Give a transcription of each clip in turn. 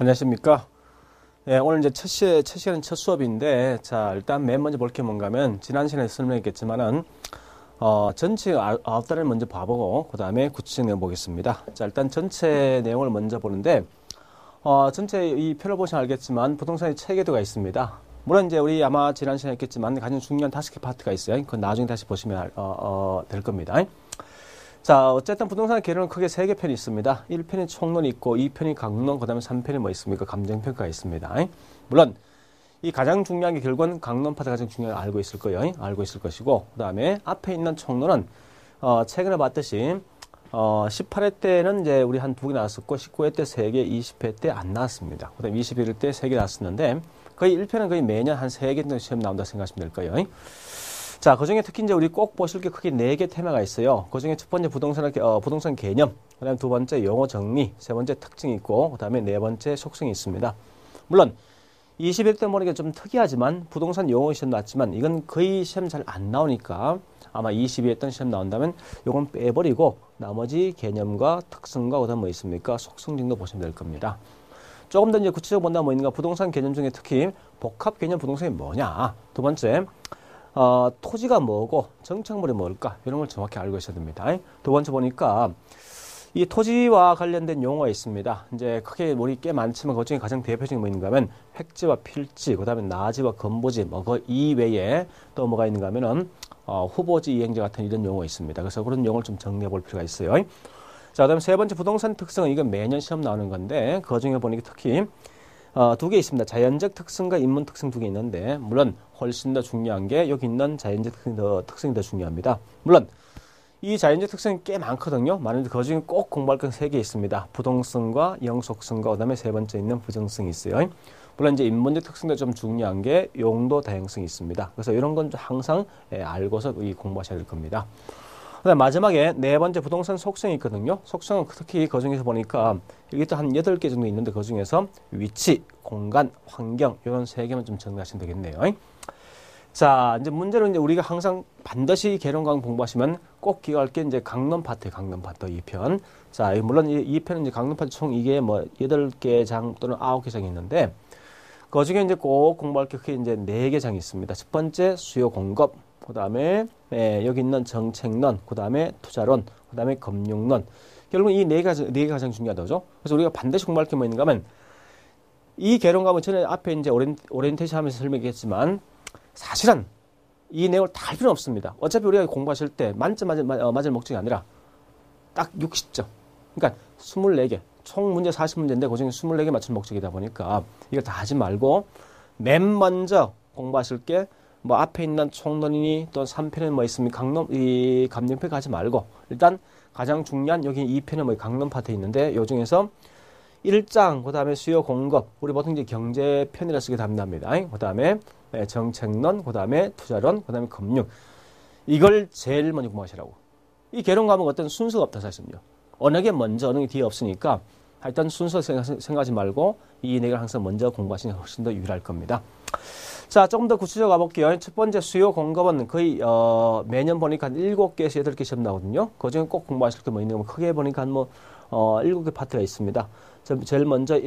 안녕하십니까. 네, 오늘 이제 첫 시간은 첫 수업인데, 자, 일단 맨 먼저 볼 게 뭔가 하면, 지난 시간에 설명했겠지만은, 전체 9단을 먼저 봐보고, 그 다음에 구체적 내용 보겠습니다. 자, 일단 전체 내용을 먼저 보는데, 전체 이 표를 보시면 알겠지만, 부동산의 체계도가 있습니다. 물론 이제 우리 아마 지난 시간에 했겠지만, 가장 중요한 5개 파트가 있어요. 그건 나중에 다시 보시면, 될 겁니다. 자, 어쨌든 부동산 개론은 크게 3개 편이 있습니다. 1편이 총론이 있고, 2편이 강론, 그 다음에 3편이 뭐 있습니까? 감정평가가 있습니다. 물론, 이 가장 중요한 게 결국은 강론 파트가 가장 중요한 걸 알고 있을 거예요. 알고 있을 것이고, 그 다음에 앞에 있는 총론은, 최근에 봤듯이, 18회 때는 이제 우리 한 2개 나왔었고, 19회 때 3개, 20회 때 안 나왔습니다. 그 다음에 21회 때 3개 나왔었는데, 거의 1편은 거의 매년 한 3개 정도 시험 나온다 생각하시면 될 거예요. 자, 그 중에 특히 이제 우리 꼭 보실 게 크게 4개 테마가 있어요. 그 중에 첫 번째 부동산 개념, 그 다음에 두 번째 용어 정리, 세 번째 특징이 있고, 그 다음에 네 번째 속성이 있습니다. 물론, 21대 모르게 좀 특이하지만, 부동산 용어 시험 나왔지만, 이건 거의 시험 잘 안 나오니까, 아마 22회 시험 나온다면, 요건 빼버리고, 나머지 개념과 특성과, 그 다음 뭐 있습니까? 속성 정도 보시면 될 겁니다. 조금 더 이제 구체적으로 본다면 뭐 있는가? 부동산 개념 중에 특히, 복합 개념 부동산이 뭐냐? 두 번째, 토지가 뭐고 정착물이 뭘까 이런 걸 정확히 알고 있어야 됩니다. 두 번째 보니까 이 토지와 관련된 용어가 있습니다. 이제 크게 우리 꽤 많지만 그 중에 가장 대표적인 뭐 있는가 하면 획지와 필지, 그 다음에 나지와 건보지, 뭐 그 이외에 또 뭐가 있는가 하면은 후보지 이행제 같은 이런 용어가 있습니다. 그래서 그런 용어를 좀 정리해 볼 필요가 있어요. 자, 그다음에 세 번째 부동산 특성은 이건 매년 시험 나오는 건데 그 중에 보니까 특히 2개 있습니다. 자연적 특성과 인문 특성 2개 있는데 물론 훨씬 더 중요한 게 여기 있는 자연적 특성이 더 중요합니다. 물론 이 자연적 특성이 꽤 많거든요. 많은데 그 중에 꼭 공부할 건 3개 있습니다. 부동성과 영속성과 그다음에 세 번째 있는 부정성이 있어요. 물론 이제 인문적 특성도 좀 중요한 게 용도 다양성이 있습니다. 그래서 이런 건 항상 알고서 공부하셔야 될 겁니다. 그다음 마지막에 네 번째 부동산 속성이 있거든요. 속성은 특히 그 중에서 보니까 여기 또 한 8개 정도 있는데 그 중에서 위치, 공간, 환경 이런 3개만 좀 정리하시면 되겠네요. 자, 이제 문제는 이제 우리가 항상 반드시 개론강 공부하시면 꼭 기억할 게 이제 강론 파트 2편. 자, 물론 이 편은 이제 강론 파트 총 이게 뭐 8개 장 또는 9개 장이 있는데 그 중에 이제 꼭 공부할 게 크게 이제 4개 장이 있습니다. 첫 번째 수요 공급, 그 다음에 여기 있는 정책론, 그 다음에 투자론, 그 다음에 금융론. 결국 이 네 개가 가장 중요하다죠. 그래서 우리가 반드시 공부할 게 뭐 있는가 하면 이 개론과는 전에 앞에 이제 오리엔테이션 하면서 설명했지만 사실은 이 내용을 다 할 필요는 없습니다. 어차피 우리가 공부하실 때 만점 맞을 목적이 아니라 딱 60점. 그러니까 24개. 총 문제 40문제인데 그중에 24개 맞출 목적이다 보니까 이걸 다 하지 말고 맨 먼저 공부하실 게 뭐 앞에 있는 총론이니 또 3편은 뭐 있습니까? 감정평가 하지 말고 일단 가장 중요한 여기 2편은 뭐 강론 파트에 있는데 요 중에서 1장 그다음에 수요 공급 우리 보통 이제 경제편이라 쓰게 답니다. 그다음에 정책론, 그다음에 투자론, 그다음에 금융 이걸 제일 먼저 공부하시라고. 이 개론 과목 어떤 순서가 없다 사실은요. 어느 게 먼저 어느 게 뒤에 없으니까 일단 순서 생각하지 말고 이 네 개를 항상 먼저 공부하시는 게 훨씬 더 유리할 겁니다. 자, 조금 더 구체적으로 가볼게요. 첫 번째 수요 공급은 거의 매년 보니까 한 7개에서 8개 시험 나거든요. 그 중에 꼭 공부하실 게 뭐 있는 거 크게 보니까 한 7개 파트가 있습니다. 제일 먼저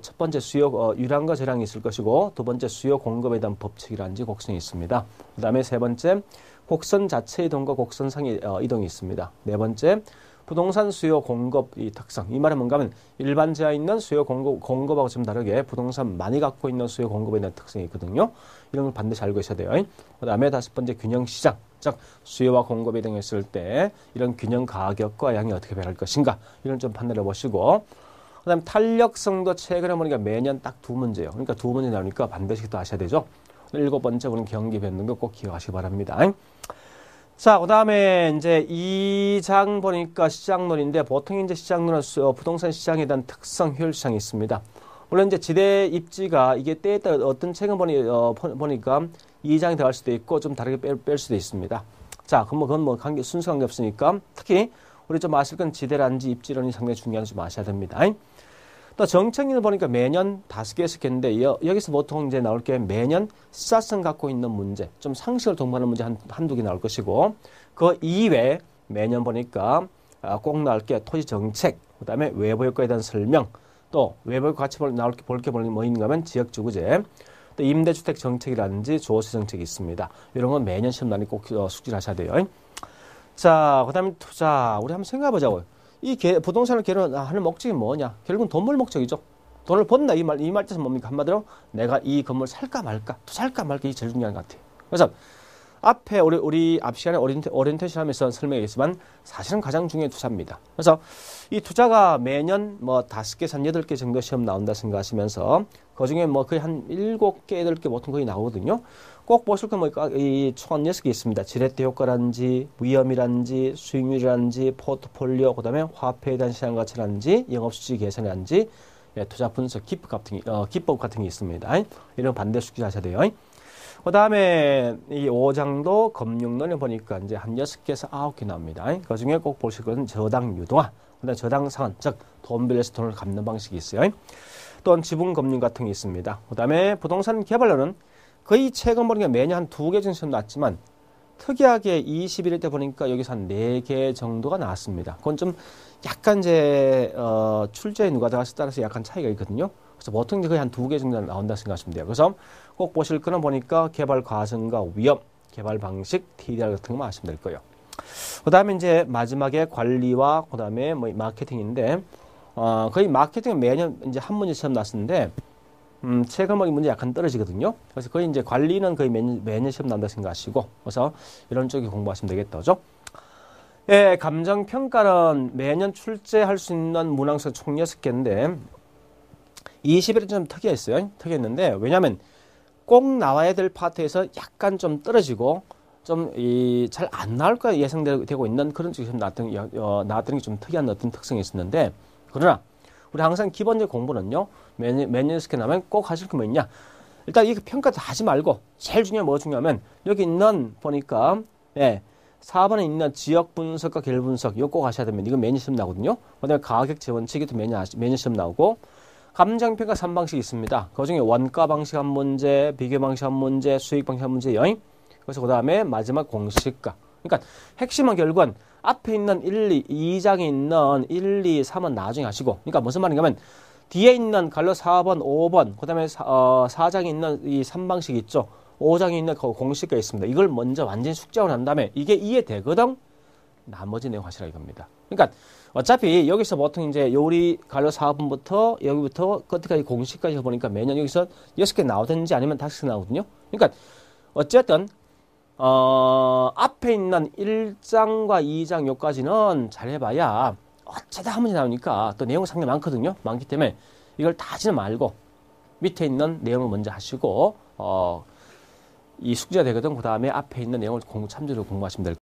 첫 번째 수요 유량과 재량이 있을 것이고 두 번째 수요 공급에 대한 법칙이라든지 곡선이 있습니다. 그 다음에 세 번째 곡선 자체 이동과 곡선상의 이동이 있습니다. 네 번째 부동산 수요 공급 이 특성. 이 말은 뭔가 하면 일반 지하에 있는 수요 공급하고 좀 다르게 부동산 많이 갖고 있는 수요 공급에 대한 특성이 있거든요. 이런 걸 반드시 알고 있어야 돼요. 그 다음에 다섯 번째 균형 시장. 즉 수요와 공급이 등했을 때 이런 균형 가격과 양이 어떻게 변할 것인가. 이런 좀 판단해 보시고 그 다음에 탄력성도 최근에 보니까 매년 딱 2문제예요. 그러니까 2문제 나오니까 반드시 또 아셔야 되죠. 7번째 우리는 경기 변동도 꼭 기억하시기 바랍니다. 자, 그 다음에 이제 2장 보니까 시장론인데 보통 이제 시장론은 부동산 시장에 대한 특성, 효율 시장이 있습니다. 물론 이제 지대 입지가 이게 때에 따라 어떤 책은 보니까 2장이 들어갈 수도 있고 좀 다르게 뺄 수도 있습니다. 자, 그건 뭐 순서 관계 없으니까 특히 우리 좀 아실 건 지대라든지 입지론이 상당히 중요한 좀 아셔야 됩니다. 또 정책률을 보니까 매년 5개에서 겠는데 여기서 보통 이제 나올 게 매년 시사성 갖고 있는 문제, 좀 상식을 동반하는 문제 한두 개 나올 것이고 그 이외에 매년 보니까 꼭 나올 게 토지 정책, 그 다음에 외부 효과에 대한 설명, 또 외부 같이 나올 게 뭐 있는가 하면 지역주거제, 또 임대주택 정책이라든지 조세 정책이 있습니다. 이런 건 매년 시험 날에 꼭 숙지를 하셔야 돼요. 자, 그 다음에 투자. 우리 한번 생각해 보자고요. 부동산을 개발하는 목적이 뭐냐? 결국은 돈 벌 목적이죠. 돈을 번다. 이 말 뜻은 뭡니까? 한마디로 내가 이 건물 살까 말까, 투자할까 말까, 이게 제일 중요한 것 같아요. 그래서 앞에 우리 앞 시간에 오리엔테이션 하면서 설명했지만 사실은 가장 중요한 투자입니다. 그래서 이 투자가 매년 뭐 5개, 8개 정도 시험 나온다 생각하시면서 그 중에 뭐 거의 한 7개, 8개 보통 거의 나오거든요. 꼭 보실 건 이 총 6개 있습니다. 지렛대 효과라든지 위험이라든지 수익률이라든지 포트폴리오, 그다음에 화폐에 대한 시장 가치라든지 영업수지 계산이라든지 투자 분석 기법 같은 게 있습니다. 이런 반대 숙지하셔야 돼요. 그 다음에 이 5장도 금융론에 보니까 이제 한 6개에서 9개 나옵니다. 그 중에 꼭 보실 것은 저당 유동화, 그 다음에 저당 상환, 즉 돈 빌려서 돈을 갚는 방식이 있어요. 또한 지분금융 같은 게 있습니다. 그 다음에 부동산 개발론은 거의 최근 보니까 매년 한 2개 정도 나왔지만 특이하게 21일 때 보니까 여기서 한 4개 정도가 나왔습니다. 그건 좀 약간 이제 출제에 누가 들어갔에 따라서 약간 차이가 있거든요. 그래서 보통 이제 거의 한 2개 정도 나온다 생각하시면 돼요. 그래서 꼭 보실 거는 보니까 개발 과정과 위험, 개발 방식, TDR 같은 거 아시면 될 거예요. 그 다음에 이제 마지막에 관리와 그 다음에 뭐 마케팅인데 거의 마케팅은 매년 이제 한 문제 시험 났었는데 최근 문제 약간 떨어지거든요. 그래서 거의 이제 관리는 거의 매년 시험 난다 생각하시고, 그래서 이런 쪽에 공부하시면 되겠죠. 예, 감정평가는 매년 출제할 수 있는 문항수 총 6개인데 21일 좀 특이했는데 왜냐하면 꼭 나와야 될 파트에서 약간 좀 떨어지고 좀 잘 안 나올 거야 예상되고 있는 그런 쪽이 나왔던 게 좀 특이한 어떤 특성이 있었는데, 그러나 우리 항상 기본적 공부는요, 매년 스캔 하면 꼭 하실 거 뭐 있냐? 일단 이 평가 다 하지 말고 제일 중요한 뭐가 중요하면 여기 있는 보니까 4번에 있는 지역 분석과 계열 분석 이거 꼭 하셔야 됩니다. 이거 매년 시험 나거든요. 그다음에 가격 재원칙이 매년 시험 나오고, 감정평가 3방식이 있습니다. 그 중에 원가 방식 한 문제, 비교 방식 한 문제, 수익 방식 한 문제 여행. 그래서 그 다음에 마지막 공시가. 그러니까 핵심은 결국은 앞에 있는 2장에 있는 1, 2, 3은 나중에 하시고, 그러니까 무슨 말인가 하면 뒤에 있는 갈로 4번, 5번, 그 다음에 4장에 있는 이 3방식 있죠. 5장에 있는 그 공시가 있습니다. 이걸 먼저 완전히 숙지하고 난 다음에 이게 이해되거든? 나머지 내용 하시라 이겁니다. 그러니까 어차피 여기서 보통 이제 요리 갈로 4번부터 여기부터 끝까지 공시까지 보니까 매년 여기서 6개 나오든지 아니면 5개 나오거든요. 그러니까 어쨌든 앞에 있는 1장과 2장 요까지는 잘 해봐야 어쩌다 한 문제 나오니까 또 내용 상당히 많거든요. 많기 때문에 이걸 다 하지 말고 밑에 있는 내용을 먼저 하시고 이 숙제가 되거든. 그 다음에 앞에 있는 내용을 참조로 공부하시면 될 거예요.